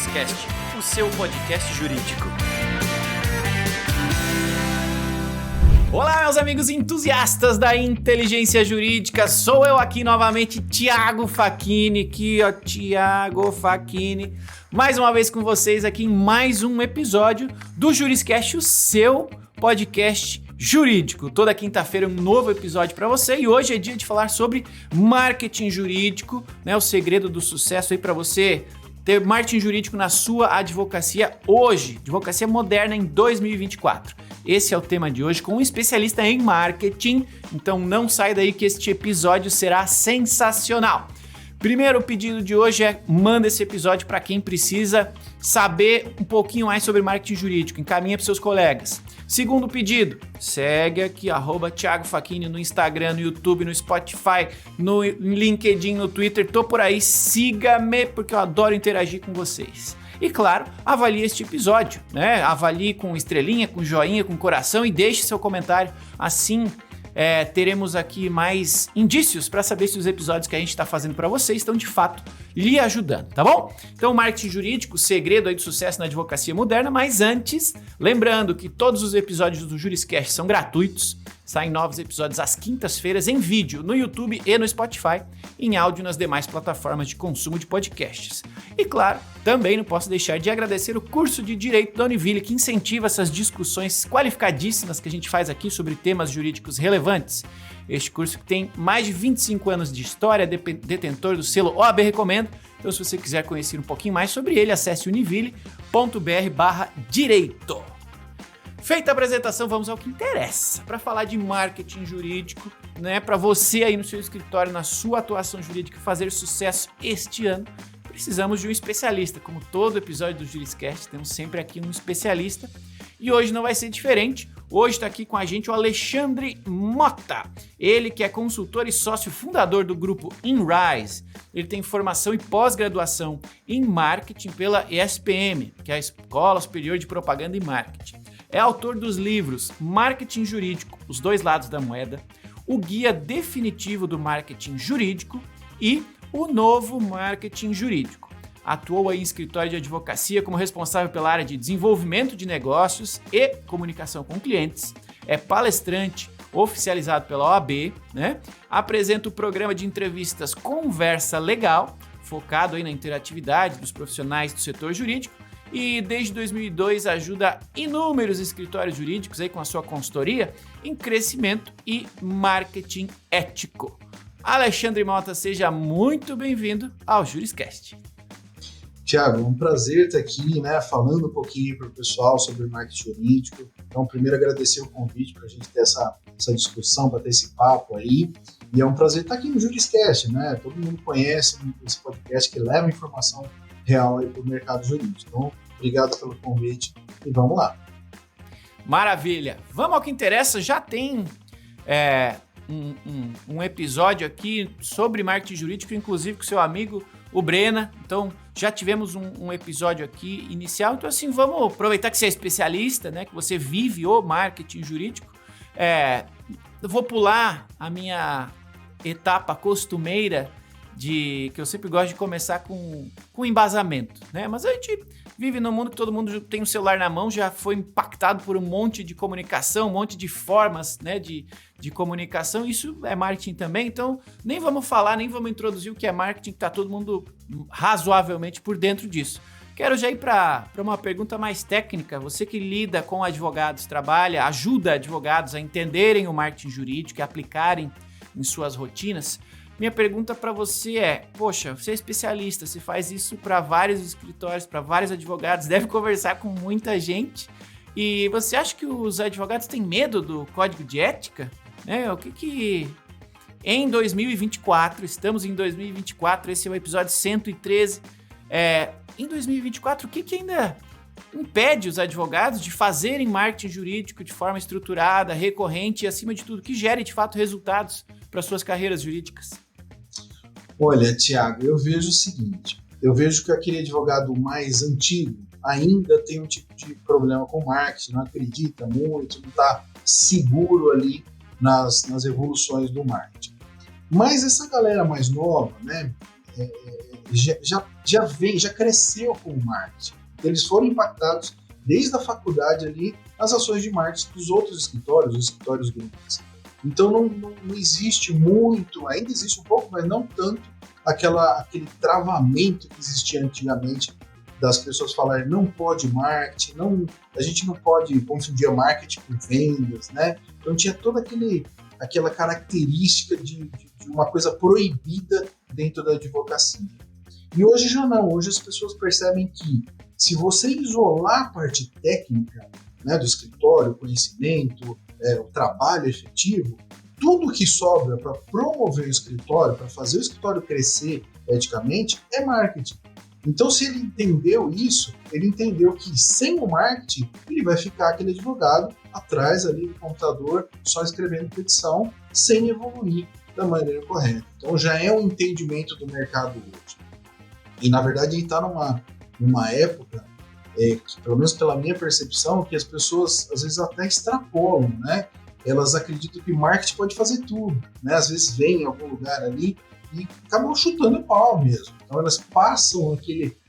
Juriscast, o seu podcast jurídico. Olá, meus amigos entusiastas da inteligência jurídica, sou eu aqui novamente, Thiago Facchini, Thiago Facchini, mais uma vez com vocês aqui em mais um episódio do Juriscast, o seu podcast jurídico. Toda quinta-feira um novo episódio para você e hoje é dia de falar sobre marketing jurídico, né? O segredo do sucesso aí para você ter marketing jurídico na sua advocacia hoje, advocacia moderna em 2024. Esse é o tema de hoje com um especialista em marketing, então não sai daí que este episódio será sensacional. Primeiro pedido de hoje é manda esse episódio para quem precisa saber um pouquinho mais sobre marketing jurídico, encaminha para seus colegas. Segundo pedido, segue aqui, @Thiago Facchini no Instagram, no YouTube, no Spotify, no LinkedIn, no Twitter, tô por aí, siga-me porque eu adoro interagir com vocês. E claro, avalie este episódio, né? Avalie com estrelinha, com joinha, com coração e deixe seu comentário, assim teremos aqui mais indícios para saber se os episódios que a gente está fazendo para vocês estão de fato lhe ajudando, tá bom? Então, marketing jurídico, segredo aí do sucesso na advocacia moderna, mas antes, lembrando que todos os episódios do Juriscast são gratuitos, saem novos episódios às quintas-feiras em vídeo no YouTube e no Spotify, em áudio nas demais plataformas de consumo de podcasts. E claro, também não posso deixar de agradecer o curso de Direito da Univille, que incentiva essas discussões qualificadíssimas que a gente faz aqui sobre temas jurídicos relevantes. Este curso que tem mais de 25 anos de história, detentor do selo OAB Recomenda. Então, se você quiser conhecer um pouquinho mais sobre ele, acesse univille.br/direito. Feita a apresentação, vamos ao que interessa. Para falar de marketing jurídico, né? Para você aí no seu escritório, na sua atuação jurídica fazer sucesso este ano, precisamos de um especialista. Como todo episódio do Juriscast, temos sempre aqui um especialista. E hoje não vai ser diferente. Hoje está aqui com a gente o Alexandre Mota. Ele que é consultor e sócio fundador do grupo InRise. Ele tem formação e pós-graduação em marketing pela ESPM, que é a Escola Superior de Propaganda e Marketing. É autor dos livros Marketing Jurídico, Os Dois Lados da Moeda, o Guia Definitivo do Marketing Jurídico e o Novo Marketing Jurídico. Atuou aí em escritório de advocacia como responsável pela área de desenvolvimento de negócios e comunicação com clientes. É palestrante oficializado pela OAB, né? Apresenta o programa de entrevistas Conversa Legal, focado aí na interatividade dos profissionais do setor jurídico. E desde 2002 ajuda inúmeros escritórios jurídicos aí com a sua consultoria em crescimento e marketing ético. Alexandre Mota, seja muito bem-vindo ao Juriscast. Thiago, um prazer estar aqui, né, falando um pouquinho para o pessoal sobre marketing jurídico. Então, primeiro agradecer o convite para a gente ter essa discussão, para ter esse papo aí. E é um prazer estar aqui no Juriscast, né? Todo mundo conhece esse podcast que leva informação real aí para o mercado jurídico. Então, obrigado pelo convite e vamos lá. Maravilha! Vamos ao que interessa, já tem um episódio aqui sobre marketing jurídico, inclusive com seu amigo, o Brena. Então, já tivemos um episódio aqui inicial. Então, assim, vamos aproveitar que você é especialista, né? Que você vive o marketing jurídico. Eu vou pular a minha etapa costumeira que eu sempre gosto de começar com embasamento, né? Mas a gente vive num mundo que todo mundo tem um celular na mão, já foi impactado por um monte de comunicação, um monte de formas, né, de comunicação. Isso é marketing também, então nem vamos introduzir o que é marketing, que está todo mundo razoavelmente por dentro disso. Quero já ir para uma pergunta mais técnica. Você que lida com advogados, ajuda advogados a entenderem o marketing jurídico e aplicarem em suas rotinas. Minha pergunta para você é, poxa, você é especialista, você faz isso para vários escritórios, para vários advogados, deve conversar com muita gente, e você acha que os advogados têm medo do código de ética? O que em 2024, estamos em 2024, esse é o episódio 113, em 2024, o que ainda impede os advogados de fazerem marketing jurídico de forma estruturada, recorrente e, acima de tudo, que gere de fato resultados para suas carreiras jurídicas? Olha, Thiago, eu vejo o seguinte, eu vejo que aquele advogado mais antigo ainda tem um tipo de problema com marketing, não acredita muito, não está seguro ali nas evoluções do marketing. Mas essa galera mais nova, né, já cresceu com o marketing. Eles foram impactados desde a faculdade ali nas ações de marketing dos outros escritórios, os escritórios grandes. Então não existe muito, ainda existe um pouco, mas não tanto aquele travamento que existia antigamente das pessoas falarem não pode marketing, a gente não pode confundir marketing com vendas, né? Então tinha toda aquela característica de uma coisa proibida dentro da advocacia. E hoje já não, hoje as pessoas percebem que se você isolar a parte técnica, né, do escritório, o conhecimento, o trabalho efetivo, tudo que sobra para promover o escritório, para fazer o escritório crescer eticamente, é marketing. Então, se ele entendeu isso, ele entendeu que sem o marketing, ele vai ficar aquele advogado atrás ali do computador, só escrevendo petição, sem evoluir da maneira correta. Então, já é um entendimento do mercado hoje. E, na verdade, ele está numa época, que, pelo menos pela minha percepção, que as pessoas, às vezes, até extrapolam, né? Elas acreditam que marketing pode fazer tudo, né? Às vezes vem em algum lugar ali e acabam chutando o pau mesmo. Então elas passam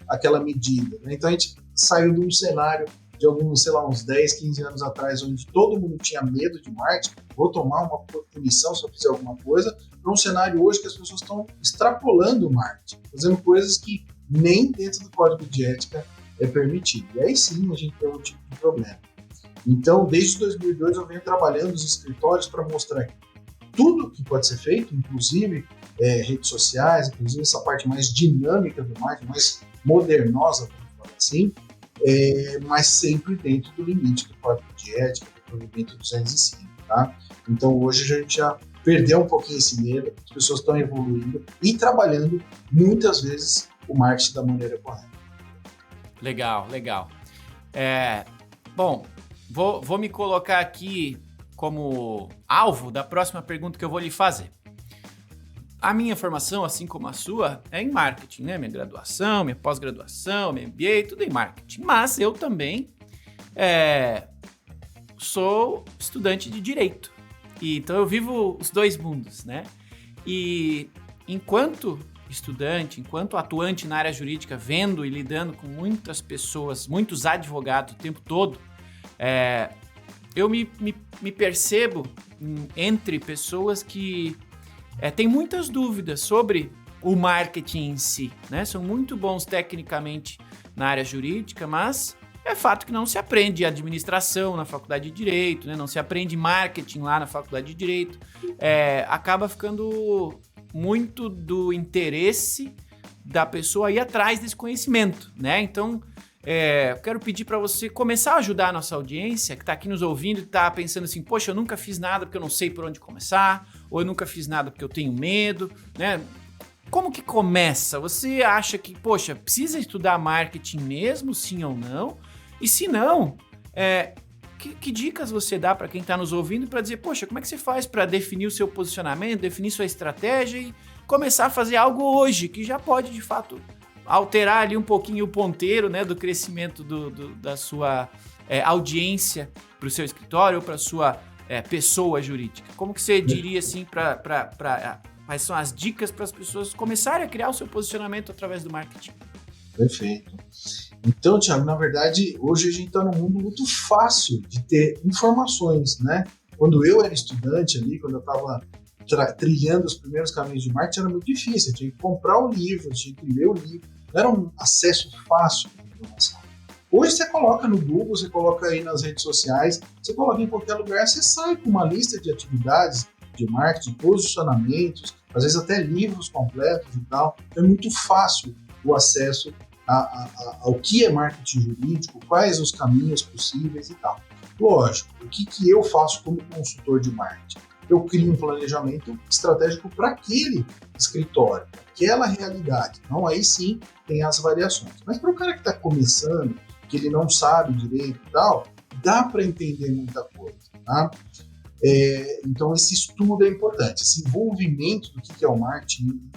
aquela medida, né? Então a gente saiu de um cenário de uns 10, 15 anos atrás, onde todo mundo tinha medo de marketing, vou tomar uma punição se eu fizer alguma coisa, para um cenário hoje que as pessoas estão extrapolando o marketing, fazendo coisas que nem dentro do código de ética é permitido. E aí sim a gente tem um tipo de problema. Então, desde 2002 eu venho trabalhando nos escritórios para mostrar tudo que pode ser feito, inclusive redes sociais, inclusive essa parte mais dinâmica do marketing, mais modernosa, vamos falar assim, mas sempre dentro do limite do código de ética, do provimento 205, tá? Então, hoje a gente já perdeu um pouquinho esse medo, as pessoas estão evoluindo e trabalhando muitas vezes o marketing da maneira correta. Legal. Bom, vou me colocar aqui como alvo da próxima pergunta que eu vou lhe fazer. A minha formação, assim como a sua, é em marketing, né? Minha graduação, minha pós-graduação, minha MBA, tudo em marketing. Mas eu também sou estudante de direito. Então eu vivo os dois mundos, né? E enquanto estudante, enquanto atuante na área jurídica, vendo e lidando com muitas pessoas, muitos advogados o tempo todo, eu me percebo entre pessoas que têm muitas dúvidas sobre o marketing em si, né? São muito bons tecnicamente na área jurídica, mas é fato que não se aprende administração na faculdade de Direito, né? Não se aprende marketing lá na faculdade de Direito. Acaba ficando muito do interesse da pessoa ir atrás desse conhecimento, né? Então, eu quero pedir para você começar a ajudar a nossa audiência que está aqui nos ouvindo e está pensando assim, poxa, eu nunca fiz nada porque eu não sei por onde começar, ou eu nunca fiz nada porque eu tenho medo, né? Como que começa? Você acha que, poxa, precisa estudar marketing mesmo, sim ou não? E se não, que dicas você dá para quem está nos ouvindo para dizer, poxa, como é que você faz para definir o seu posicionamento, definir sua estratégia e começar a fazer algo hoje que já pode, de fato, alterar ali um pouquinho o ponteiro, né, do crescimento da sua audiência para o seu escritório ou para a sua pessoa jurídica? Como que você diria assim quais são as dicas para as pessoas começarem a criar o seu posicionamento através do marketing? Perfeito. Então, Thiago, na verdade, hoje a gente está num mundo muito fácil de ter informações, né? Quando eu era estudante ali, quando eu estava trilhando os primeiros caminhos de marketing, era muito difícil. Eu tinha que comprar o livro, eu tinha que ler o livro. Não era um acesso fácil à informação. Hoje você coloca no Google, você coloca aí nas redes sociais, você coloca em qualquer lugar, você sai com uma lista de atividades de marketing, posicionamentos, às vezes até livros completos e tal. É muito fácil o acesso ao que é marketing jurídico, quais os caminhos possíveis e tal. Lógico, o que eu faço como consultor de marketing? Eu crio um planejamento estratégico para aquele escritório, aquela realidade. Então, aí sim, tem as variações. Mas para o cara que está começando, que ele não sabe direito e tal, dá para entender muita coisa, tá? Então, esse estudo é importante, esse envolvimento do que é o marketing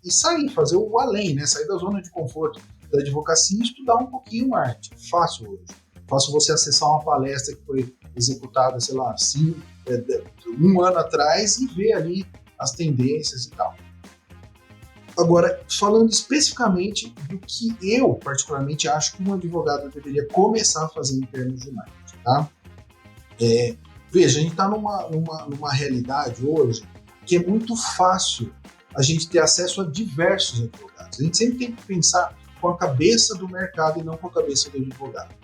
e sair, fazer o além, né? Sair da zona de conforto da advocacia e estudar um pouquinho o marketing. Fácil hoje. Fácil você acessar uma palestra que foi executada, sei lá, 1 ano atrás e ver ali as tendências e tal. Agora, falando especificamente do que eu, particularmente, acho que um advogado deveria começar a fazer em termos de marketing, tá? Veja, a gente está numa realidade hoje que é muito fácil a gente ter acesso a diversos advogados. A gente sempre tem que pensar com a cabeça do mercado e não com a cabeça do advogado.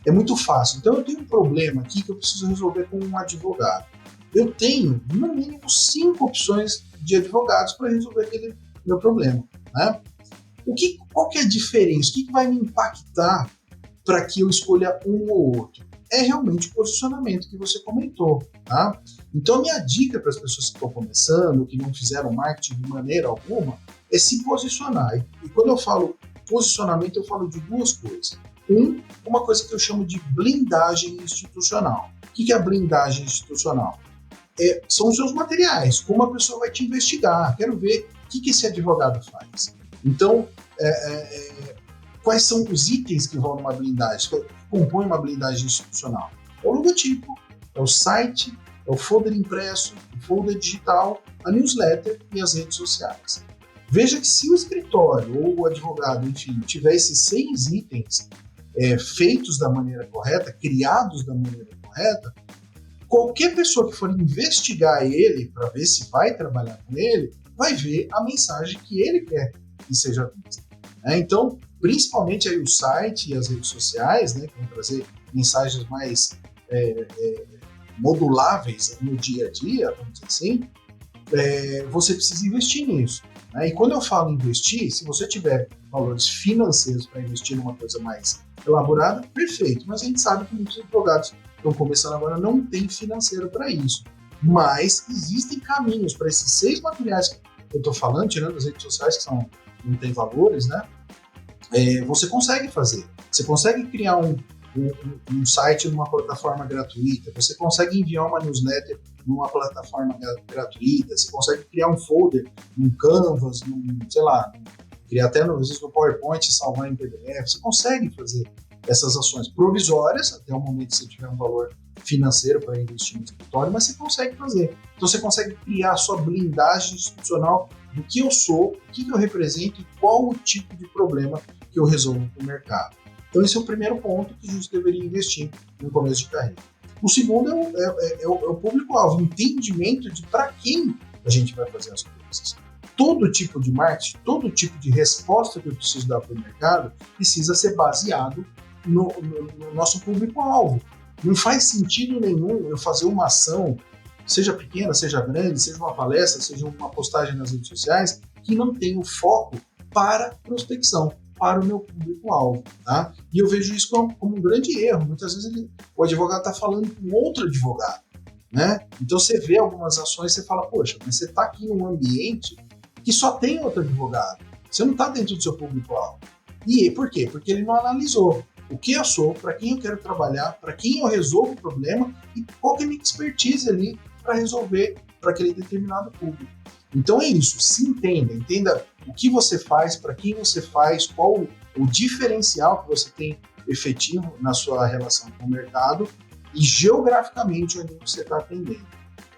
É muito fácil. Então, eu tenho um problema aqui que eu preciso resolver com um advogado. Eu tenho, no mínimo, 5 opções de advogados para resolver aquele meu problema, né? Qual que é a diferença? O que vai me impactar para que eu escolha um ou outro? É realmente o posicionamento que você comentou, tá? Então, a minha dica para as pessoas que estão começando, que não fizeram marketing de maneira alguma, é se posicionar. E quando eu falo posicionamento, eu falo de 2 coisas. Uma coisa que eu chamo de blindagem institucional. O que é a blindagem institucional? São os seus materiais, como a pessoa vai te investigar. Quero ver o que esse advogado faz. Então, quais são os itens que vão numa blindagem, que compõem uma blindagem institucional? É o logotipo, é o site, é o folder impresso, o folder digital, a newsletter e as redes sociais. Veja que se o escritório ou o advogado, enfim, tiver esses 6 itens feitos da maneira correta, criados da maneira correta, qualquer pessoa que for investigar ele para ver se vai trabalhar com ele, vai ver a mensagem que ele quer que seja vista. Então, principalmente aí o site e as redes sociais, né, que vão trazer mensagens mais moduláveis no dia a dia, vamos dizer assim, você precisa investir nisso. E quando eu falo investir, se você tiver valores financeiros para investir numa coisa mais elaborada, perfeito. Mas a gente sabe que muitos advogados que estão começando agora não têm financeiro para isso. Mas existem caminhos para esses 6 materiais que eu estou falando, tirando as redes sociais, que não tem valores, né? Você consegue fazer. Você consegue criar um site numa plataforma gratuita, você consegue enviar uma newsletter numa plataforma gratuita, você consegue criar um folder num Canvas, criar até às vezes no PowerPoint e salvar em PDF. Você consegue fazer essas ações provisórias até o momento que você tiver um valor financeiro para investir no escritório, mas você consegue fazer. Então você consegue criar a sua blindagem institucional do que eu sou, o que eu represento e qual o tipo de problema que eu resolvo para o mercado. Então esse é o primeiro ponto que a gente deveria investir no começo de carreira. O segundo é o público-alvo, o entendimento de para quem a gente vai fazer as coisas. Todo tipo de marketing, todo tipo de resposta que eu preciso dar para o mercado precisa ser baseado no nosso público-alvo. Não faz sentido nenhum eu fazer uma ação, seja pequena, seja grande, seja uma palestra, seja uma postagem nas redes sociais, que não tenha o foco para prospecção, para o meu público-alvo, tá? E eu vejo isso como um grande erro. Muitas vezes o advogado está falando com outro advogado, né? Então você vê algumas ações e você fala, poxa, mas você está aqui num ambiente que só tem outro advogado. Você não está dentro do seu público-alvo. E por quê? Porque ele não analisou o que eu sou, para quem eu quero trabalhar, para quem eu resolvo o problema e qual que é a minha expertise ali para resolver para aquele determinado público. Então é isso, se entenda o que você faz, para quem você faz, qual o diferencial que você tem efetivo na sua relação com o mercado e geograficamente onde você está atendendo.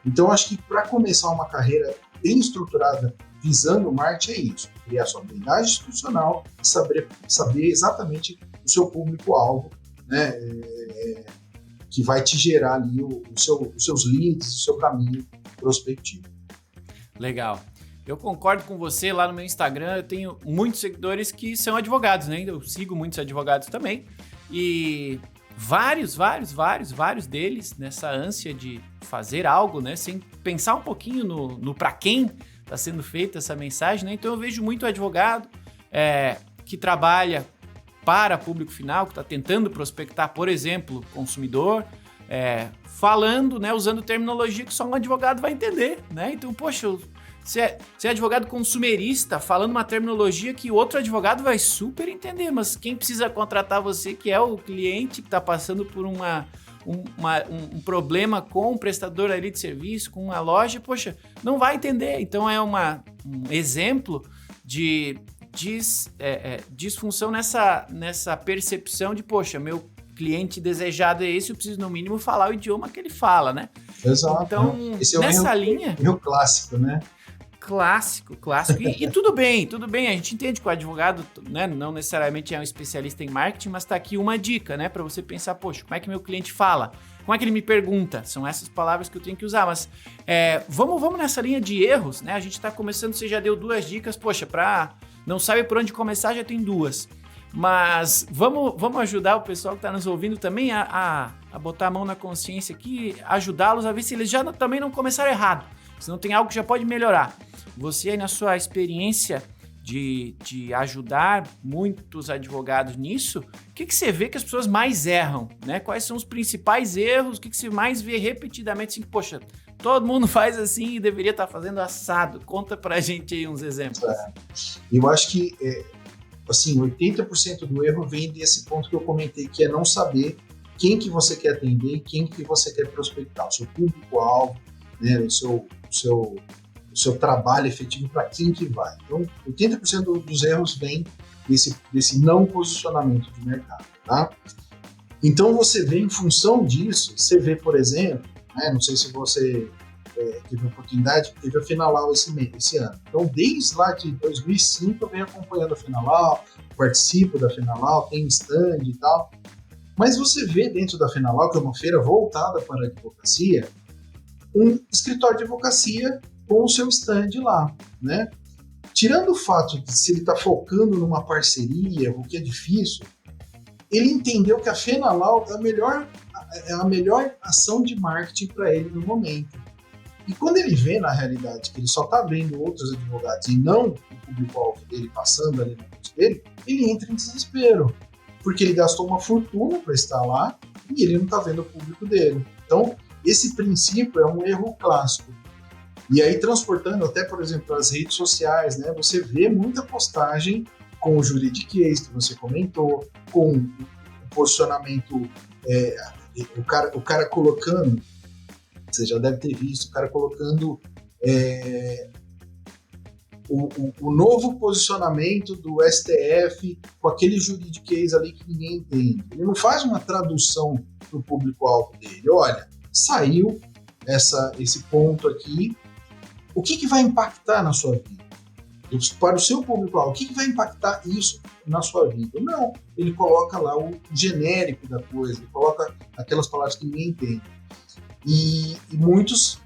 Então acho que para começar uma carreira bem estruturada visando o marketing é isso, criar sua blindagem institucional e saber exatamente o seu público-alvo, né, que vai te gerar ali os seus leads, o seu caminho prospectivo. Legal. Eu concordo com você, lá no meu Instagram eu tenho muitos seguidores que são advogados, né? Eu sigo muitos advogados também e vários deles nessa ânsia de fazer algo, né? Sem pensar um pouquinho no para quem está sendo feita essa mensagem, né? Então eu vejo muito advogado que trabalha para público final, que está tentando prospectar, por exemplo, consumidor, falando, né, usando terminologia que só um advogado vai entender, né? Então, poxa, você é advogado consumerista, falando uma terminologia que outro advogado vai super entender, mas quem precisa contratar você, que é o cliente que está passando por um problema com um prestador ali de serviço, com uma loja, poxa, não vai entender. Então, é um exemplo de disfunção nessa percepção de, poxa, meu cliente desejado é esse, eu preciso no mínimo falar o idioma que ele fala, né? Exato. Então, esse é nessa o linha... meu clássico, né? clássico. E tudo bem, a gente entende que o advogado, né, não necessariamente é um especialista em marketing, mas tá aqui uma dica, né, para você pensar, poxa, como é que meu cliente fala? Como é que ele me pergunta? São essas palavras que eu tenho que usar, mas vamos nessa linha de erros, né? A gente tá começando, você já deu 2 dicas, poxa, não sabe por onde começar, já tem 2. Mas vamos ajudar o pessoal que está nos ouvindo também a botar a mão na consciência aqui, ajudá-los a ver se eles já também não começaram errado, se não tem algo que já pode melhorar. Você aí na sua experiência de ajudar muitos advogados nisso, o que você vê que as pessoas mais erram, né? Quais são os principais erros, o que você mais vê repetidamente, assim, poxa, todo mundo faz assim e deveria estar fazendo assado. Conta pra gente aí uns exemplos. Eu acho que assim, 80% do erro vem desse ponto que eu comentei, que é não saber quem que você quer atender e quem que você quer prospectar, o seu público-alvo, né, o seu trabalho efetivo, para quem que vai. Então, 80% dos erros vem desse não posicionamento de mercado, tá? Então, você vê, em função disso, você vê, por exemplo, né, não sei se você teve a oportunidade, teve a Finalau esse ano. Então, desde lá de 2005, eu venho acompanhando a Finalau, participo da Finalau, tenho stand e tal. Mas você vê dentro da Finalau, que é uma feira voltada para a advocacia, um escritório de advocacia com o seu stand lá, né? Tirando o fato de se ele está focando numa parceria, o que é difícil, ele entendeu que a Finalau é a melhor ação de marketing para ele no momento. E quando ele vê, na realidade, que ele só está vendo outros advogados e não o público-alvo dele passando ali na frente dele, ele entra em desespero, porque ele gastou uma fortuna para estar lá e ele não está vendo o público dele. Então, esse princípio é um erro clássico. E aí, transportando até, por exemplo, as redes sociais, né, você vê muita postagem com o juridiquês que você comentou, com o posicionamento, o cara colocando, você já deve ter visto, o cara colocando o novo posicionamento do STF com aquele juridiquês ali que ninguém entende. Ele não faz uma tradução para o público-alvo dele. Olha, saiu esse ponto aqui, o que vai impactar na sua vida? Para o seu público-alvo, o que vai impactar isso na sua vida? Não, ele coloca lá o genérico da coisa, ele coloca aquelas palavras que ninguém entende. E muitos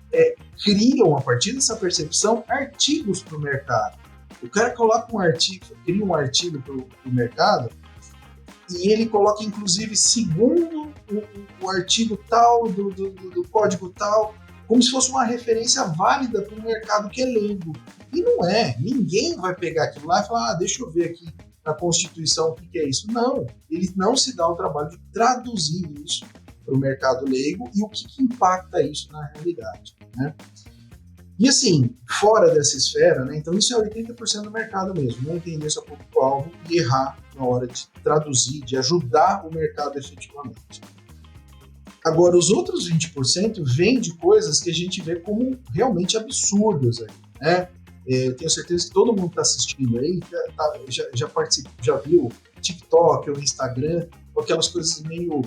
criam, a partir dessa percepção, artigos para o mercado. O cara coloca cria um artigo para o mercado e ele coloca, inclusive, segundo o artigo tal, do código tal, como se fosse uma referência válida para um mercado que é leigo. E não é. Ninguém vai pegar aquilo lá e falar, deixa eu ver aqui na Constituição o que é isso. Não. Ele não se dá o trabalho de traduzir isso para o mercado leigo e o que impacta isso na realidade, né? E assim, fora dessa esfera, né, então isso é 80% do mercado mesmo, não entender seu público-alvo e errar na hora de traduzir, de ajudar o mercado efetivamente. Agora, os outros 20% vêm de coisas que a gente vê como realmente absurdas aí, né? Eu tenho certeza que todo mundo que está assistindo aí já viu TikTok ou Instagram, ou aquelas coisas meio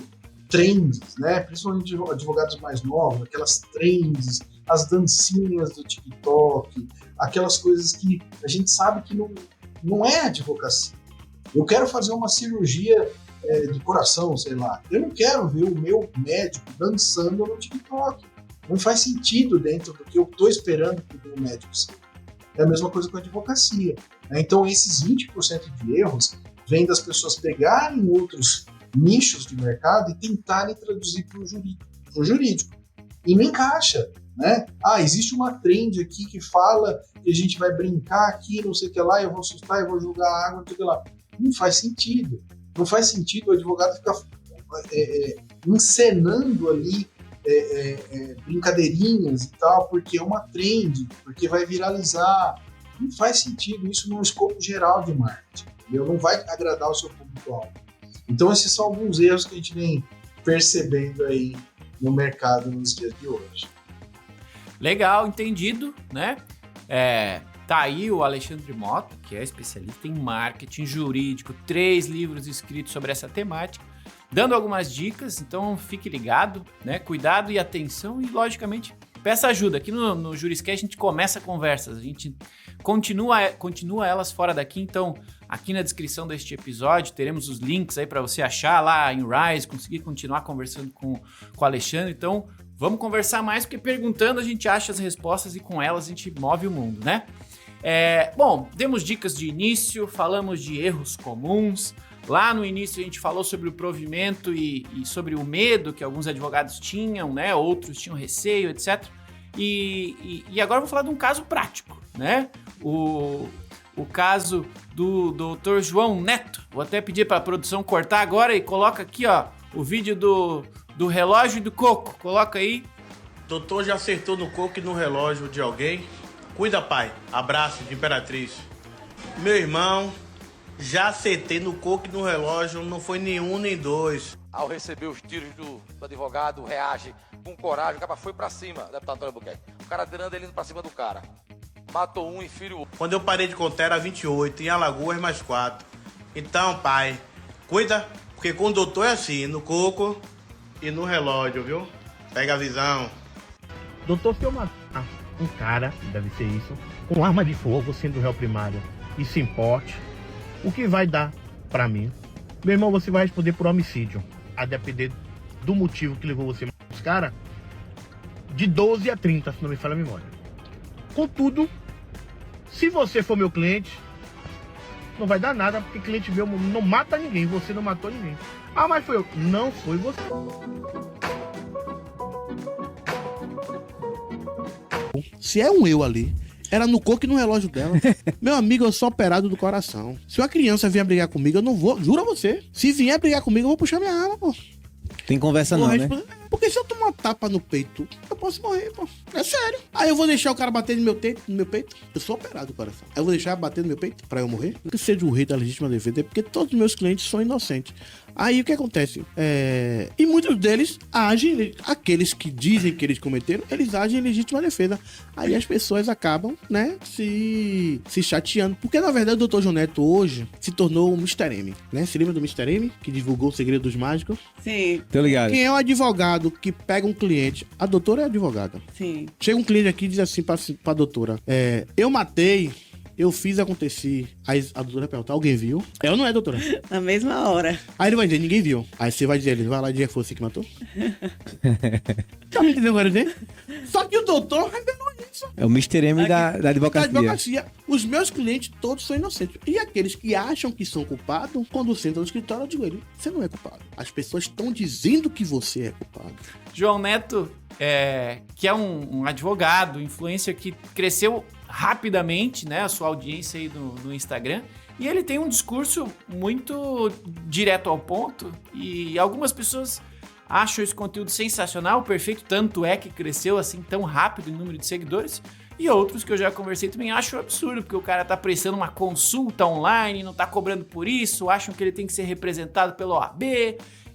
trends, né? Principalmente de advogados mais novos, aquelas trends, as dancinhas do TikTok, aquelas coisas que a gente sabe que não é advocacia. Eu quero fazer uma cirurgia de coração, sei lá. Eu não quero ver o meu médico dançando no TikTok. Não faz sentido dentro do que eu estou esperando que o meu médico seja. É a mesma coisa com a advocacia, né? Então, esses 20% de erros vêm das pessoas pegarem outros nichos de mercado e tentarem traduzir para o jurídico. E não encaixa, né? Existe uma trend aqui que fala que a gente vai brincar aqui, não sei o que lá, eu vou assustar, eu vou julgar água, não sei o que lá. Não faz sentido. Não faz sentido o advogado ficar encenando ali brincadeirinhas e tal, porque é uma trend, porque vai viralizar. Não faz sentido isso num escopo geral de marketing, entendeu? Não vai agradar o seu público-alvo. Então, esses são alguns erros que a gente vem percebendo aí no mercado nos dias de hoje. Legal, entendido, né? Tá aí o Alexandre Mota, que é especialista em marketing jurídico, 3 livros escritos sobre essa temática, dando algumas dicas, então fique ligado, né? Cuidado e atenção e, logicamente, peça ajuda. Aqui no Juriscast a gente começa conversas, a gente continua elas fora daqui, então aqui na descrição deste episódio teremos os links aí para você achar lá em Rise, conseguir continuar conversando com o Alexandre. Então vamos conversar mais, porque perguntando a gente acha as respostas e com elas a gente move o mundo, né? Bom, demos dicas de início, falamos de erros comuns. Lá no início a gente falou sobre o provimento e sobre o medo que alguns advogados tinham, né? Outros tinham receio, etc. E agora eu vou falar de um caso prático, né? O caso do Dr. João Neto. Vou até pedir para a produção cortar agora e coloca aqui, ó, o vídeo do relógio e do coco. Coloca aí. Doutor já acertou no coco e no relógio de alguém? Cuida, pai. Abraço de Imperatriz. Meu irmão, já acertei no coco e no relógio, não foi nenhum nem dois. Ao receber os tiros do advogado, reage com coragem, o cara foi pra cima, deputado Antônio Albuquerque. O cara tirando ele indo pra cima do cara. Matou um e feriu o outro. Quando eu parei de contar era 28, em Alagoas mais 4. Então, pai, cuida, porque com o doutor é assim, no coco e no relógio, viu? Pega a visão. Doutor, se eu matar um cara, deve ser isso, com arma de fogo, sendo réu primário, e sem porte, o que vai dar pra mim? Meu irmão, você vai responder por homicídio, a depender do motivo que levou você a matar os caras, de 12 a 30, se não me falha a memória. Contudo, se você for meu cliente, não vai dar nada, porque cliente meu não mata ninguém, você não matou ninguém. Ah, mas foi eu. Não foi você. Se é um eu ali, era no coco e no relógio dela. Meu amigo, eu sou operado do coração. Se uma criança vier brigar comigo, eu não vou, juro a você. Se vier brigar comigo, eu vou puxar minha arma, pô. Tem conversa não, né? Porque se eu tomar uma tapa no peito, eu posso morrer, pô. É sério. Aí eu vou deixar o cara bater no meu peito? Eu sou operado do coração. Aí eu vou deixar bater no meu peito pra eu morrer? Porque seja o rei da legítima defesa, é porque todos os meus clientes são inocentes. Aí o que acontece? E muitos deles agem, aqueles que dizem que eles cometeram, eles agem em legítima defesa. Aí as pessoas acabam, né, se chateando. Porque na verdade o Dr. João Neto hoje se tornou um Mr. M, né? Se lembra do Mr. M, que divulgou o segredo dos mágicos? Sim, Tô ligado. Quem é o advogado que pega um cliente? A doutora é advogada. sim. Chega um cliente aqui e diz assim pra doutora: eu matei, eu fiz acontecer. Aí a doutora pergunta: alguém viu? Ela não é, doutora. Na mesma hora. Aí ele vai dizer: ninguém viu. Aí você vai dizer: ele vai lá dizer que foi você que matou? Tá me entendendo agora, né? Só que o doutor revelou isso. É o Mr. M da advocacia. Os meus clientes todos são inocentes. E aqueles que acham que são culpados, quando sentam no escritório, eu digo a ele: você não é culpado. As pessoas estão dizendo que você é culpado. João Neto, que é um advogado, influencer que cresceu rapidamente, né, a sua audiência aí no Instagram, e ele tem um discurso muito direto ao ponto, e algumas pessoas acham esse conteúdo sensacional, perfeito, tanto é que cresceu assim tão rápido em número de seguidores, e outros que eu já conversei também acham absurdo, porque o cara tá prestando uma consulta online, não tá cobrando por isso, acham que ele tem que ser representado pela OAB,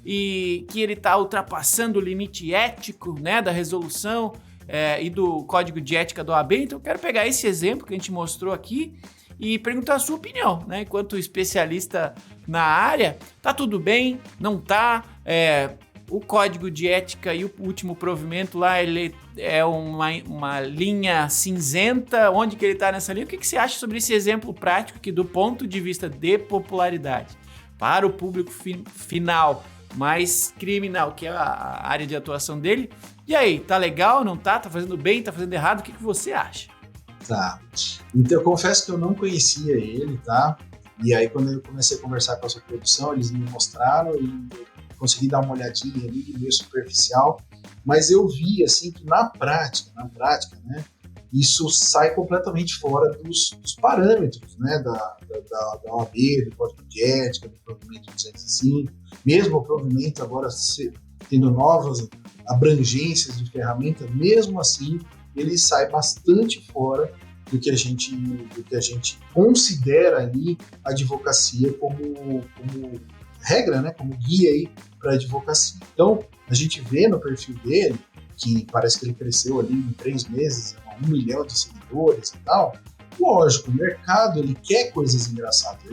e que ele tá ultrapassando o limite ético, né, da resolução e do código de ética da OAB. Então eu quero pegar esse exemplo que a gente mostrou aqui e perguntar a sua opinião, né, enquanto especialista na área. Tá tudo bem? Não tá? O código de ética e o último provimento lá, ele é uma linha cinzenta. Onde que ele tá nessa linha? O que você acha sobre esse exemplo prático que, do ponto de vista de popularidade para o público final mais criminal, que é a área de atuação dele? E aí, tá legal, não tá? Tá fazendo bem, tá fazendo errado? O que você acha? Tá. Então eu confesso que eu não conhecia ele, tá? E aí quando eu comecei a conversar com a sua produção, eles me mostraram e eu consegui dar uma olhadinha ali, meio superficial, mas eu vi assim que na prática, né, isso sai completamente fora dos parâmetros, né, da OAB, do Código de Ética, do provimento 205, mesmo o provimento agora tendo novas abrangências de ferramentas, mesmo assim ele sai bastante fora do que a gente considera ali a advocacia como regra, né, como guia aí para a advocacia. Então a gente vê no perfil dele que parece que ele cresceu ali em 3 meses, 1 milhão de seguidores e tal. Lógico, o mercado ele quer coisas engraçadas.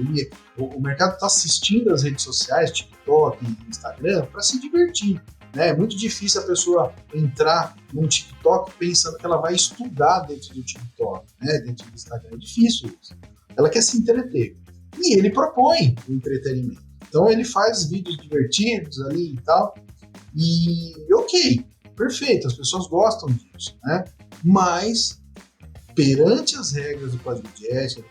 O mercado está assistindo as redes sociais, TikTok, Instagram, para se divertir. né? É muito difícil a pessoa entrar num TikTok pensando que ela vai estudar dentro do TikTok, né? Dentro do Instagram. É difícil isso. Ela quer se entreter. E ele propõe o entretenimento. Então ele faz vídeos divertidos ali e tal. E ok, perfeito, as pessoas gostam disso, né? Mas perante as regras do código de ética,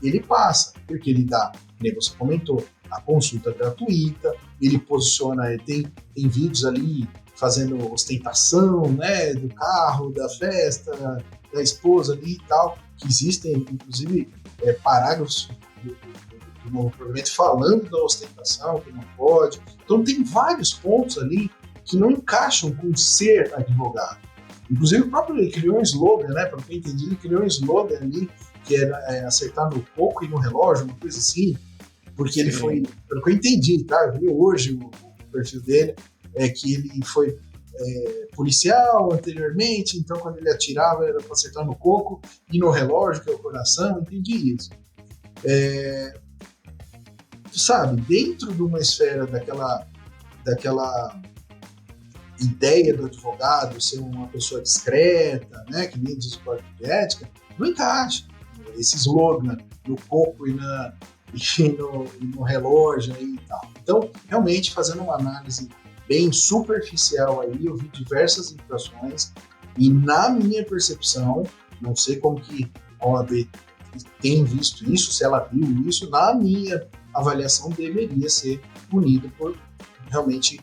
ele passa, porque ele dá, como você comentou, a consulta gratuita, ele posiciona, tem vídeos ali fazendo ostentação, né, do carro, da festa, da esposa ali e tal, que existem, inclusive, parágrafos do novo provimento falando da ostentação, que não pode. Então tem vários pontos ali que não encaixam com ser advogado. Inclusive o próprio ele criou um slogan, né? Para quem entendi, ele criou um slogan ali que era acertar no coco e no relógio, uma coisa assim, porque ele foi, pelo que eu entendi, tá? Eu vi hoje o perfil dele, que ele foi policial anteriormente, então quando ele atirava era para acertar no coco e no relógio, que é o coração, entendi isso. Sabe, dentro de uma esfera daquela ideia do advogado ser uma pessoa discreta, né, que nem diz o código de ética, não encaixa esse slogan no coco e no relógio aí e tal. Então, realmente, fazendo uma análise bem superficial aí, eu vi diversas infrações e, na minha percepção, não sei como que a OAB tem visto isso, se ela viu isso, na minha avaliação deveria ser punido por realmente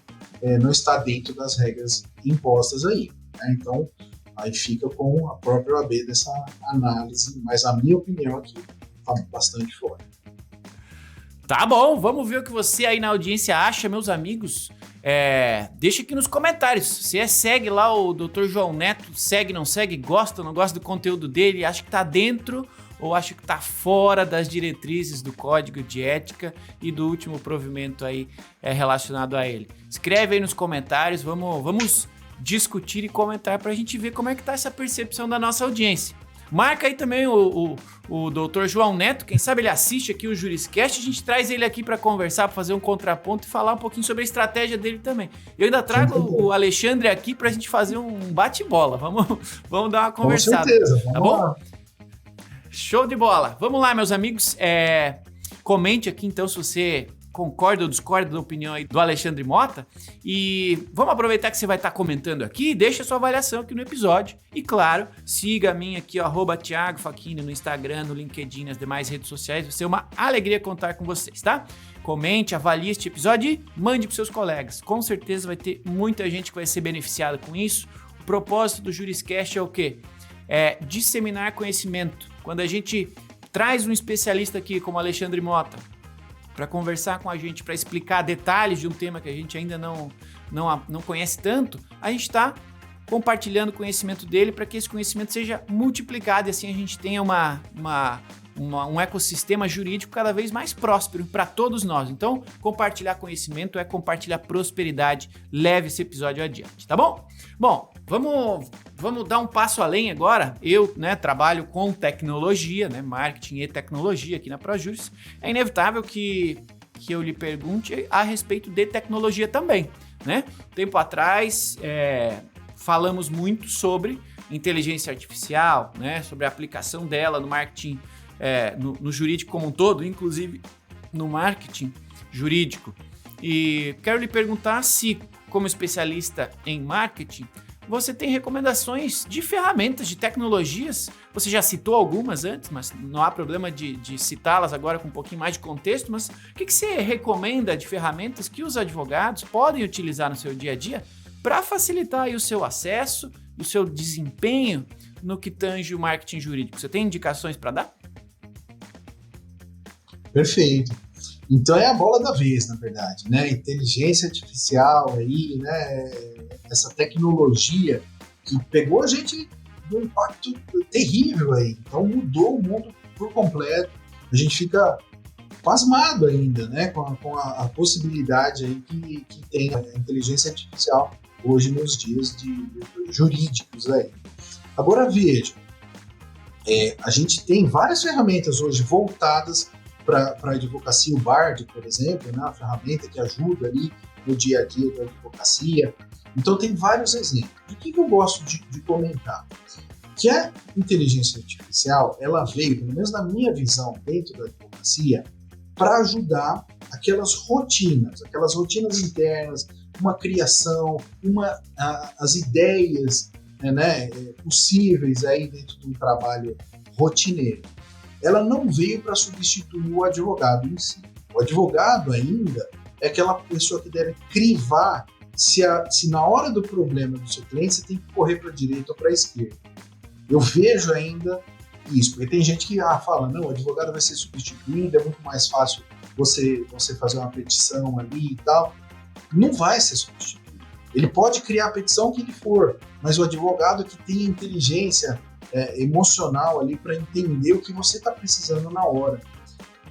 não estar dentro das regras impostas aí, né? Então, aí fica com a própria OAB dessa análise, mas a minha opinião aqui está bastante fora. Tá bom, vamos ver o que você aí na audiência acha, meus amigos. Deixa aqui nos comentários. Você segue lá o Dr. João Neto, segue, não segue, gosta, não gosta do conteúdo dele, acha que tá dentro ou acha que tá fora das diretrizes do Código de Ética e do último provimento aí relacionado a ele. Escreve aí nos comentários, vamos discutir e comentar pra gente ver como é que tá essa percepção da nossa audiência. Marca aí também o Dr. João Neto, quem sabe ele assiste aqui o Juriscast, a gente traz ele aqui para conversar, para fazer um contraponto e falar um pouquinho sobre a estratégia dele também. Eu ainda trago o Alexandre aqui pra gente fazer um bate-bola, vamos dar uma conversada. Com certeza, vamos bom? lá. Show de bola. Vamos lá, meus amigos, comente aqui então se você concorda ou discorda da opinião aí do Alexandre Mota e vamos aproveitar que você vai estar comentando aqui, deixa sua avaliação aqui no episódio e claro, siga a mim aqui, @Thiago Facchini no Instagram, no LinkedIn, nas demais redes sociais, vai ser uma alegria contar com vocês, tá? Comente, avalie este episódio e mande para seus colegas, com certeza vai ter muita gente que vai ser beneficiada com isso. O propósito do Juriscast é o quê? É disseminar conhecimento. Quando a gente traz um especialista aqui como Alexandre Mota para conversar com a gente, para explicar detalhes de um tema que a gente ainda não conhece tanto, a gente está compartilhando o conhecimento dele para que esse conhecimento seja multiplicado e assim a gente tenha um ecossistema jurídico cada vez mais próspero para todos nós. Então, compartilhar conhecimento é compartilhar prosperidade. Leve esse episódio adiante, tá bom? Bom, vamos dar um passo além agora. Eu, trabalho com tecnologia, marketing e tecnologia aqui na ProJuris. É inevitável que eu lhe pergunte a respeito de tecnologia também, né? Tempo atrás, falamos muito sobre inteligência artificial, sobre a aplicação dela no marketing, no jurídico como um todo, inclusive no marketing jurídico. E quero lhe perguntar se, como especialista em marketing, você tem recomendações de ferramentas, de tecnologias. Você já citou algumas antes, mas não há problema de citá-las agora com um pouquinho mais de contexto, mas o que você recomenda de ferramentas que os advogados podem utilizar no seu dia a dia para facilitar aí o seu acesso, o seu desempenho no que tange o marketing jurídico? Você tem indicações para dar? Perfeito. Então é a bola da vez, na verdade, né? Inteligência artificial aí, né? Essa tecnologia que pegou a gente num impacto terrível aí. Então mudou o mundo por completo. A gente fica pasmado ainda, né? Com a possibilidade aí que tem a inteligência artificial hoje nos dias jurídicos aí. Agora veja, a gente tem várias ferramentas hoje voltadas para a advocacia, o Bard, por exemplo, né, uma ferramenta que ajuda ali no dia a dia da advocacia. Então tem vários exemplos. O que eu gosto de comentar? Que a inteligência artificial, ela veio, pelo menos na minha visão, dentro da advocacia, para ajudar aquelas rotinas internas, uma criação, as ideias possíveis aí dentro de um trabalho rotineiro. Ela não veio para substituir o advogado em si. O advogado ainda é aquela pessoa que deve crivar se na hora do problema do seu cliente você tem que correr para a direita ou para a esquerda. Eu vejo ainda isso, porque tem gente que fala, não, o advogado vai ser substituído, é muito mais fácil você fazer uma petição ali e tal. Não vai ser substituído. Ele pode criar a petição que ele for, mas o advogado que tem a inteligência emocional ali para entender o que você está precisando na hora.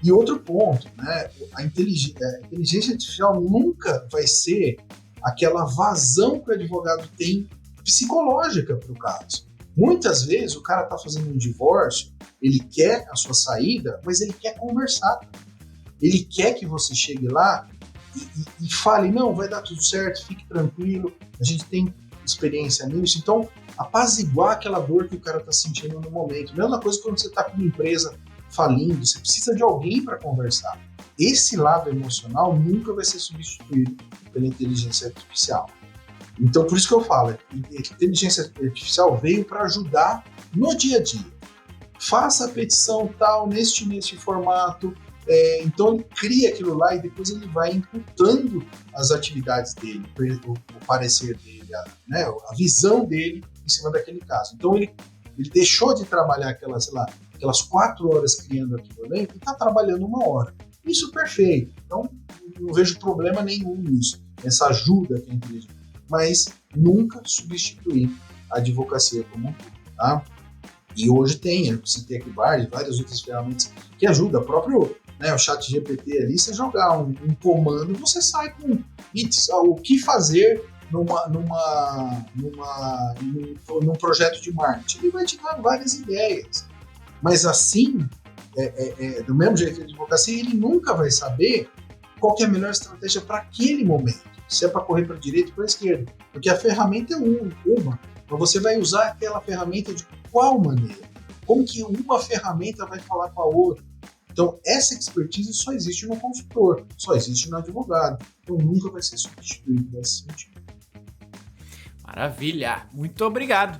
E outro ponto, né, a inteligência artificial nunca vai ser aquela vazão que o advogado tem psicológica para o caso. Muitas vezes o cara está fazendo um divórcio, ele quer a sua saída, mas ele quer conversar. Ele quer que você chegue lá e fale, não, vai dar tudo certo, fique tranquilo, a gente tem experiência nisso. Então, apaziguar aquela dor que o cara está sentindo no momento. Mesma coisa quando você está com uma empresa falindo, você precisa de alguém para conversar. Esse lado emocional nunca vai ser substituído pela inteligência artificial. Então, por isso que eu falo, a inteligência artificial veio para ajudar no dia a dia. Faça a petição tal, neste formato. Então, ele cria aquilo lá e depois ele vai imputando as atividades dele, o parecer dele, a visão dele em cima daquele caso. Então, ele deixou de trabalhar aquelas 4 horas criando aquilo ali e está trabalhando 1 hora. Isso é perfeito. Então, não vejo problema nenhum nisso. Essa ajuda que é inteligente. Mas nunca substituir a advocacia como um todo, tá? E hoje tem, eu citei aqui várias outras ferramentas que ajudam. O próprio o chat GPT ali, você jogar um comando, você sai com o que fazer num projeto de marketing. Ele vai te dar várias ideias. Mas assim, do mesmo jeito que a advocacia, ele nunca vai saber qual que é a melhor estratégia para aquele momento. Se é para correr para a direita ou para a esquerda. Porque a ferramenta é uma. Mas você vai usar aquela ferramenta de qual maneira? Como que uma ferramenta vai falar com a outra? Então, essa expertise só existe no consultor, só existe no advogado. Então, nunca vai ser substituído nesse sentido. Maravilha! Muito obrigado.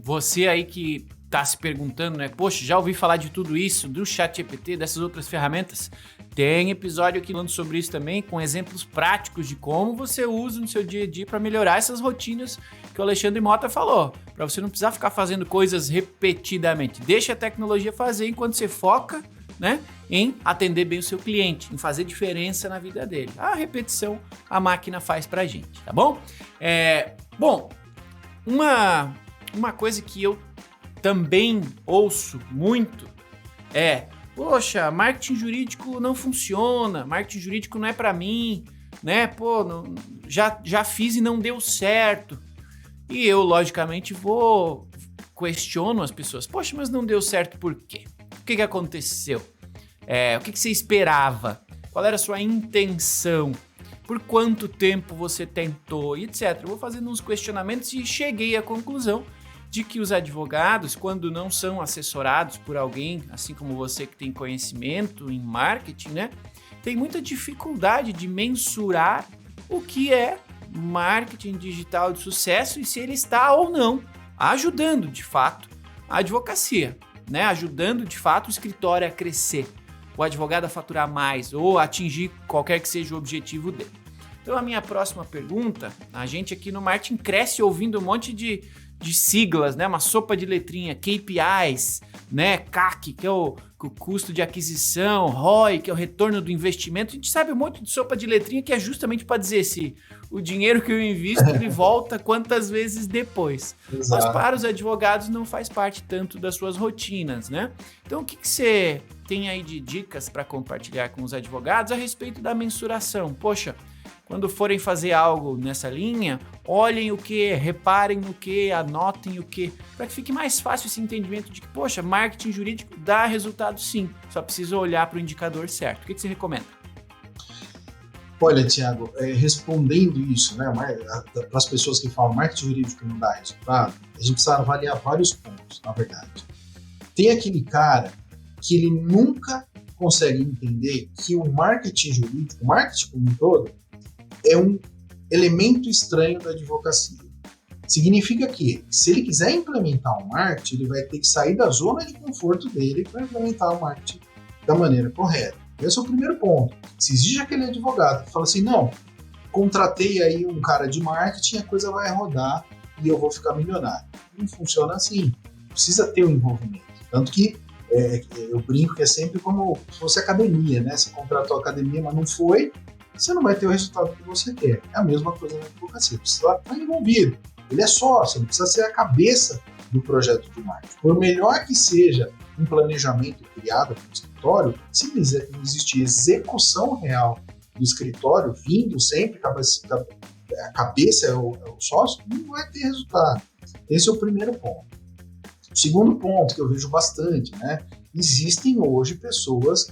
Você aí que está se perguntando, né? Poxa, já ouvi falar de tudo isso, do ChatGPT, dessas outras ferramentas. Tem episódio aqui falando sobre isso também, com exemplos práticos de como você usa no seu dia a dia para melhorar essas rotinas que o Alexandre Mota falou, para você não precisar ficar fazendo coisas repetidamente. Deixa a tecnologia fazer enquanto você foca, né, em atender bem o seu cliente, em fazer diferença na vida dele. A repetição a máquina faz pra gente, tá bom? Bom, uma coisa que eu também ouço muito poxa, marketing jurídico não funciona, marketing jurídico não é pra mim, né? Pô, já fiz e não deu certo. E eu, logicamente, questiono as pessoas. Poxa, mas não deu certo por quê? O que aconteceu? O que você esperava? Qual era a sua intenção? Por quanto tempo você tentou? E etc. Eu vou fazendo uns questionamentos e cheguei à conclusão de que os advogados, quando não são assessorados por alguém, assim como você que tem conhecimento em marketing, né, tem muita dificuldade de mensurar o que é marketing digital de sucesso e se ele está ou não ajudando, de fato, a advocacia, né, ajudando, de fato, o escritório a crescer, o advogado a faturar mais ou a atingir qualquer que seja o objetivo dele. Então, a minha próxima pergunta, a gente aqui no marketing cresce ouvindo um monte de siglas, né? Uma sopa de letrinha, KPIs, né? CAC, que é o custo de aquisição, ROI, que é o retorno do investimento. A gente sabe um monte de sopa de letrinha que é justamente para dizer se o dinheiro que eu invisto, ele volta quantas vezes depois. Exato. Mas para os advogados não faz parte tanto das suas rotinas, né? Então, o que você tem aí de dicas para compartilhar com os advogados a respeito da mensuração? Poxa, quando forem fazer algo nessa linha, olhem o que, reparem no que, anotem o que, para que fique mais fácil esse entendimento de que, poxa, marketing jurídico dá resultado sim, só precisa olhar para o indicador certo. O que você recomenda? Olha, Thiago, respondendo isso, né, para as pessoas que falam marketing jurídico não dá resultado, a gente precisa avaliar vários pontos, na verdade. Tem aquele cara que ele nunca consegue entender que o marketing jurídico, o marketing como um todo, é um elemento estranho da advocacia. Significa que, se ele quiser implementar um marketing, ele vai ter que sair da zona de conforto dele para implementar o marketing da maneira correta. Esse é o primeiro ponto. Se existe aquele advogado que fala assim, não, contratei aí um cara de marketing, a coisa vai rodar e eu vou ficar milionário. Não funciona assim. Precisa ter um envolvimento. Tanto que eu brinco que é sempre como se fosse academia, né? Você contratou a academia, mas não foi, você não vai ter o resultado que você quer. É a mesma coisa na advocacia. Precisa estar envolvido. Ele é sócio, não precisa ser a cabeça do projeto de marketing. Por melhor que seja um planejamento criado pelo escritório, se não existir execução real do escritório, vindo sempre, a cabeça é o sócio, não vai ter resultado. Esse é o primeiro ponto. O segundo ponto que eu vejo bastante, né? Existem hoje pessoas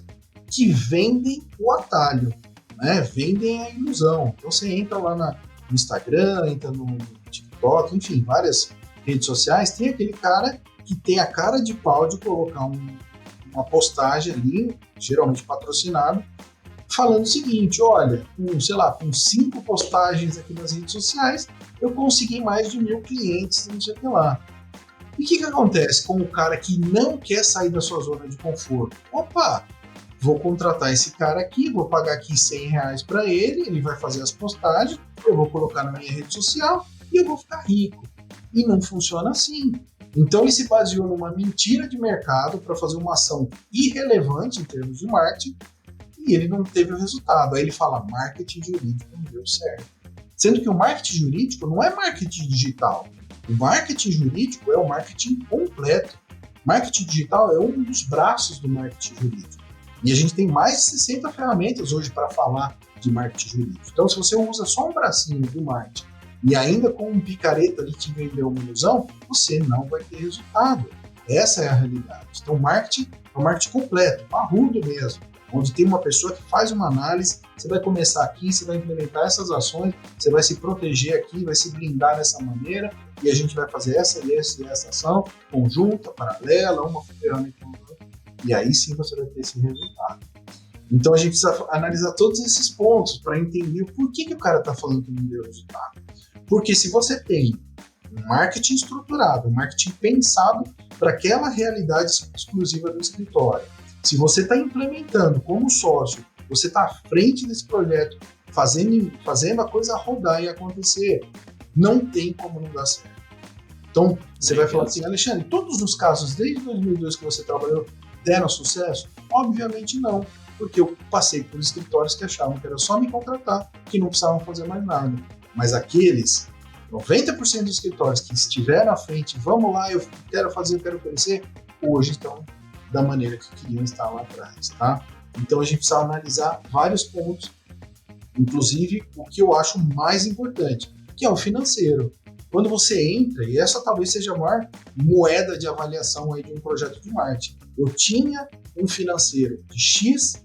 que vendem o atalho, né? Vendem a ilusão. Então você entra lá no Instagram, entra no TikTok, enfim, várias redes sociais, tem aquele cara que tem a cara de pau de colocar uma postagem ali, geralmente patrocinado, falando o seguinte, olha, com 5 postagens aqui nas redes sociais, eu consegui mais de 1.000 clientes, não sei o que lá. E o que acontece com o cara que não quer sair da sua zona de conforto? Opa, vou contratar esse cara aqui, vou pagar aqui R$100 para ele vai fazer as postagens, eu vou colocar na minha rede social e eu vou ficar rico. E não funciona assim. Então ele se baseou numa mentira de mercado para fazer uma ação irrelevante em termos de marketing e ele não teve o resultado. Aí ele fala, marketing jurídico não deu certo. Sendo que o marketing jurídico não é marketing digital. O marketing jurídico é o marketing completo. Marketing digital é um dos braços do marketing jurídico. E a gente tem mais de 60 ferramentas hoje para falar de marketing jurídico. Então se você usa só um bracinho do marketing e ainda com um picareta ali te vendeu uma ilusão, você não vai ter resultado. Essa é a realidade. Então, marketing é um marketing completo, parrudo mesmo, onde tem uma pessoa que faz uma análise, você vai começar aqui, você vai implementar essas ações, você vai se proteger aqui, vai se blindar dessa maneira, e a gente vai fazer essa e essa ação, conjunta, paralela, uma ferramenta conjunta, e aí sim você vai ter esse resultado. Então, a gente precisa analisar todos esses pontos para entender o porquê que o cara está falando que não deu resultado. Porque se você tem um marketing estruturado, um marketing pensado para aquela realidade exclusiva do escritório, se você está implementando como sócio, você está à frente desse projeto, fazendo a coisa rodar e acontecer, não tem como não dar certo. Então, você vai falar assim, Alexandre, todos os casos desde 2002 que você trabalhou deram sucesso? Obviamente não, porque eu passei por escritórios que achavam que era só me contratar, que não precisavam fazer mais nada. Mas aqueles 90% dos escritórios que estiveram à frente, vamos lá, eu quero fazer, eu quero crescer, hoje estão da maneira que queriam estar lá atrás, tá? Então a gente precisa analisar vários pontos, inclusive o que eu acho mais importante, que é o financeiro. Quando você entra, e essa talvez seja a maior moeda de avaliação aí de um projeto de marketing, eu tinha um financeiro de X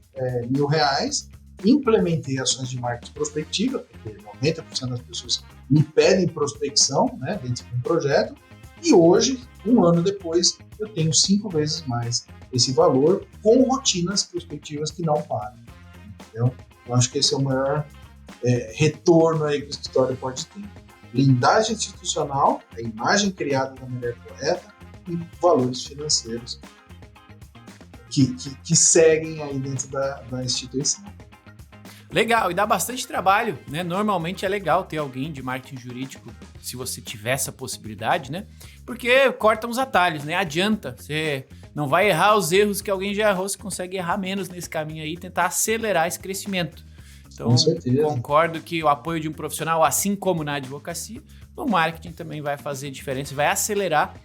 mil reais, implementei ações de marketing prospectiva, porque 90% das pessoas me pedem prospecção, né, dentro de um projeto, e hoje, um ano depois, eu tenho 5 vezes mais esse valor com rotinas prospectivas que não param. Entendeu? Eu acho que esse é o maior retorno aí que o escritório pode ter. Blindagem institucional, a imagem criada da maneira correta e valores financeiros que seguem aí dentro da instituição. Legal, e dá bastante trabalho, né? Normalmente é legal ter alguém de marketing jurídico, se você tiver essa possibilidade, né? Porque corta uns atalhos, né? Adianta, você não vai errar os erros que alguém já errou, você consegue errar menos nesse caminho aí e tentar acelerar esse crescimento. Então, concordo que o apoio de um profissional, assim como na advocacia, no marketing também vai fazer diferença, vai acelerar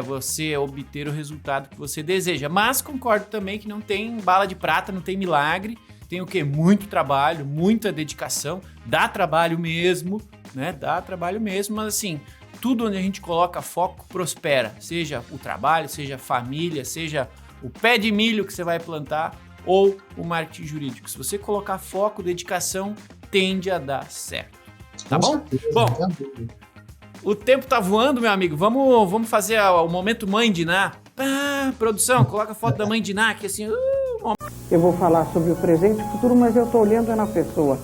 você obter o resultado que você deseja. Mas concordo também que não tem bala de prata, não tem milagre. tem o quê? Muito trabalho, muita dedicação, dá trabalho mesmo, né? Dá trabalho mesmo, mas assim, tudo onde a gente coloca foco prospera, seja o trabalho, seja a família, seja o pé de milho que você vai plantar ou o marketing jurídico. Se você colocar foco, dedicação, tende a dar certo. Tá bom? Bom, o tempo tá voando, meu amigo. Vamos fazer o momento Mãe Diná. Produção, coloca a foto da Mãe Diná aqui assim. Eu vou falar sobre o presente e o futuro, mas eu tô olhando na pessoa.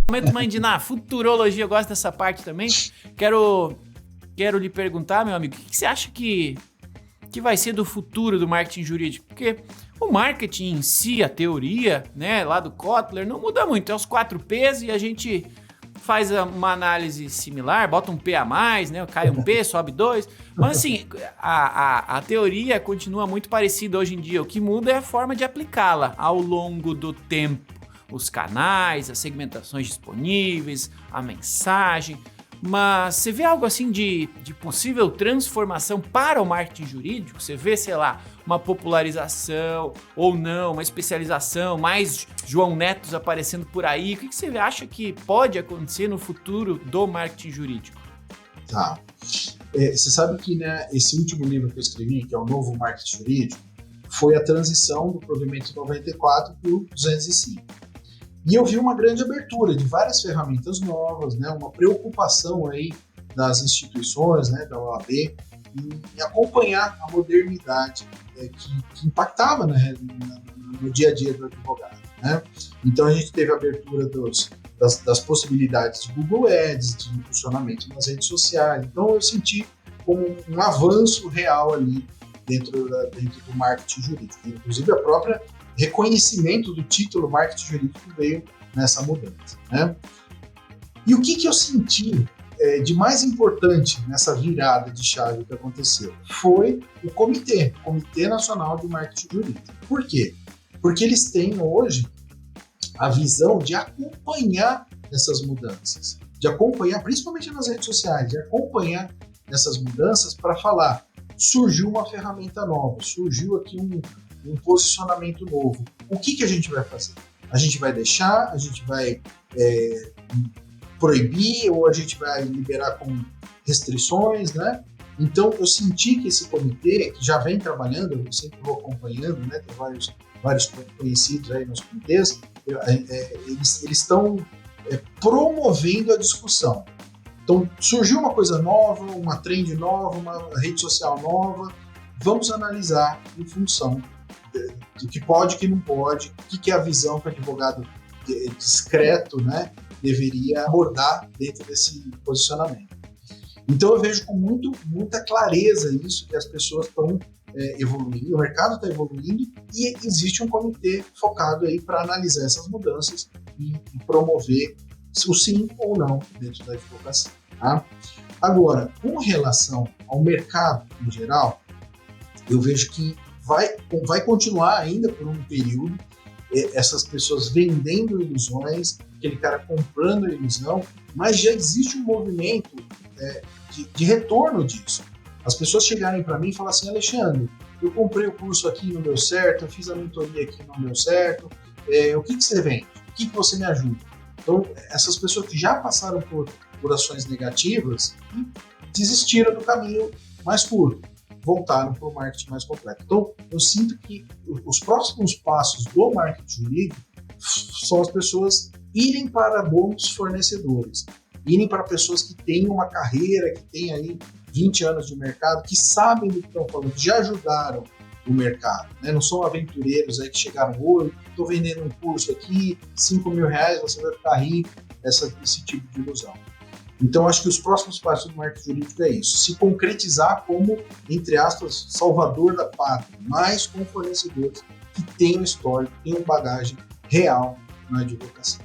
Momento Mãe Diná, futurologia, eu gosto dessa parte também. Quero lhe perguntar, meu amigo, o que você acha que vai ser do futuro do marketing jurídico? Porque o marketing em si, a teoria, né, lá do Kotler, não muda muito. É os 4 P's e a gente faz uma análise similar, bota um P a mais, né, cai um P, sobe 2. Mas assim, a teoria continua muito parecida hoje em dia. O que muda é a forma de aplicá-la ao longo do tempo. Os canais, as segmentações disponíveis, a mensagem. Mas você vê algo assim de possível transformação para o marketing jurídico? Você vê, sei lá, uma popularização ou não, uma especialização, mais João Netos aparecendo por aí? O que você acha que pode acontecer no futuro do marketing jurídico? Tá. Você sabe que, né, esse último livro que eu escrevi, que é o Novo Marketing Jurídico, foi a transição do provimento 94 para o 205. E eu vi uma grande abertura de várias ferramentas novas, né, uma preocupação aí das instituições, né, da OAB, em acompanhar a modernidade que impactava, né, no dia a dia do advogado, né? Então a gente teve a abertura das possibilidades de Google Ads, de impulsionamento nas redes sociais. Então eu senti como um avanço real ali dentro do marketing jurídico. Inclusive a própria reconhecimento do título marketing jurídico veio nessa mudança, né? E o que eu senti de mais importante nessa virada de chave que aconteceu foi o Comitê Nacional de Marketing Jurídico. Por quê? Porque eles têm hoje a visão de acompanhar essas mudanças, de acompanhar, principalmente nas redes sociais, de acompanhar essas mudanças para falar, surgiu uma ferramenta nova, surgiu aqui um posicionamento novo. O que a gente vai fazer? A gente vai deixar, a gente vai proibir ou a gente vai liberar com restrições, né? Então eu senti que esse comitê, que já vem trabalhando, eu sempre vou acompanhando, né? Tem vários conhecidos aí nos comitês, eles estão promovendo a discussão. Então surgiu uma coisa nova, uma trend nova, uma rede social nova, vamos analisar em função do que pode e que não pode, o que é a visão que o advogado discreto, né, deveria abordar dentro desse posicionamento. Então eu vejo com muita clareza isso, que as pessoas estão evoluindo, o mercado está evoluindo e existe um comitê focado aí para analisar essas mudanças e promover o sim ou não dentro da advocacia. Tá? Agora, com relação ao mercado em geral, eu vejo que vai continuar ainda por um período essas pessoas vendendo ilusões, aquele cara comprando a ilusão, mas já existe um movimento de retorno disso. As pessoas chegarem para mim e falar assim, Alexandre, eu comprei o curso aqui e não deu certo, eu fiz a mentoria aqui e não deu certo, o que você vende? O que você me ajuda? Então, essas pessoas que já passaram por ações negativas desistiram do caminho mais curto, voltaram para o marketing mais completo. Então, eu sinto que os próximos passos do marketing jurídico são as pessoas irem para bons fornecedores, irem para pessoas que têm uma carreira, que têm aí 20 anos de mercado, que sabem do que estão falando, que já ajudaram o mercado, né? Não são aventureiros aí que chegaram hoje, estou vendendo um curso aqui, R$5.000, você vai ficar rico, esse tipo de ilusão. Então, acho que os próximos passos do marketing jurídico é isso, se concretizar como, entre aspas, salvador da pátria, mas com fornecedores que têm um histórico, têm uma bagagem real na advocacia.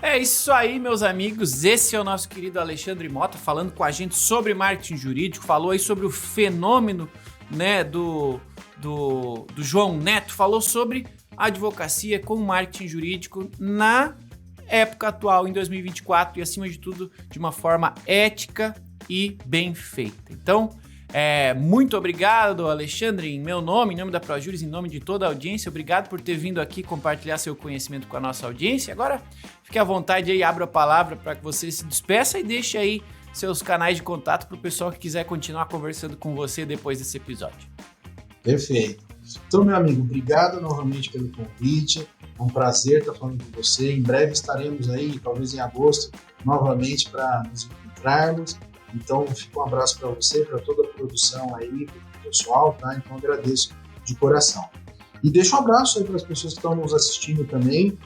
É isso aí, meus amigos. Esse é o nosso querido Alexandre Mota falando com a gente sobre marketing jurídico. Falou aí sobre o fenômeno, né, do João Neto. Falou sobre a advocacia com marketing jurídico na época atual, em 2024, e acima de tudo, de uma forma ética e bem feita. Então, Muito obrigado, Alexandre, em meu nome, em nome da ProJuris, em nome de toda a audiência. Obrigado por ter vindo aqui compartilhar seu conhecimento com a nossa audiência. Agora, fique à vontade aí, abra a palavra para que você se despeça e deixe aí seus canais de contato para o pessoal que quiser continuar conversando com você depois desse episódio. Perfeito. Então, meu amigo, obrigado novamente pelo convite. É um prazer estar falando com você. Em breve estaremos aí, talvez em agosto, novamente para nos encontrarmos. Então, fica um abraço para você, para toda a produção aí, para o pessoal, tá? Então, agradeço de coração. E deixa um abraço aí para as pessoas que estão nos assistindo também.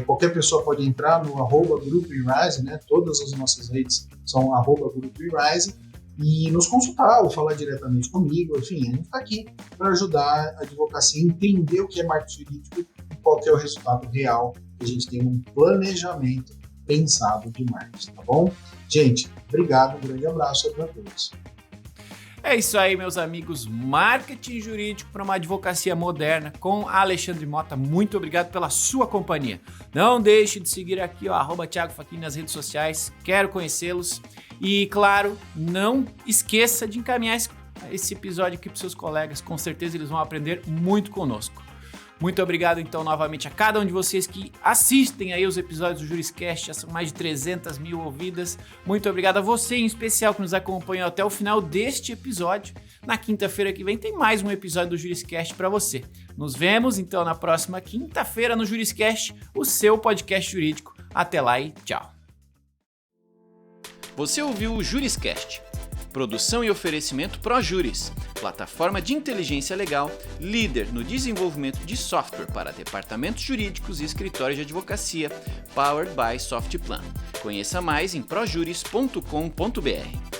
Qualquer pessoa pode entrar no @Grupo Rise, né? Todas as nossas redes são @Grupo Rise e nos consultar ou falar diretamente comigo. Enfim, a gente está aqui para ajudar a advocacia a entender o que é marketing jurídico e qual que é o resultado real que a gente tem um planejamento pensado de marketing, tá bom? Gente, obrigado, um grande abraço para todos. É isso aí, meus amigos. Marketing jurídico para uma advocacia moderna com Alexandre Mota. Muito obrigado pela sua companhia. Não deixe de seguir aqui, @Thiago Facchini nas redes sociais. Quero conhecê-los. E, claro, não esqueça de encaminhar esse episódio aqui para seus colegas. Com certeza eles vão aprender muito conosco. Muito obrigado, então, novamente a cada um de vocês que assistem aí os episódios do Juriscast, já são mais de 300 mil ouvidas. Muito obrigado a você, em especial, que nos acompanhou até o final deste episódio. Na quinta-feira que vem tem mais um episódio do Juriscast para você. Nos vemos, então, na próxima quinta-feira no Juriscast, o seu podcast jurídico. Até lá e tchau. Você ouviu o Juriscast. Produção e oferecimento ProJuris, plataforma de inteligência legal, líder no desenvolvimento de software para departamentos jurídicos e escritórios de advocacia, powered by Softplan. Conheça mais em projuris.com.br.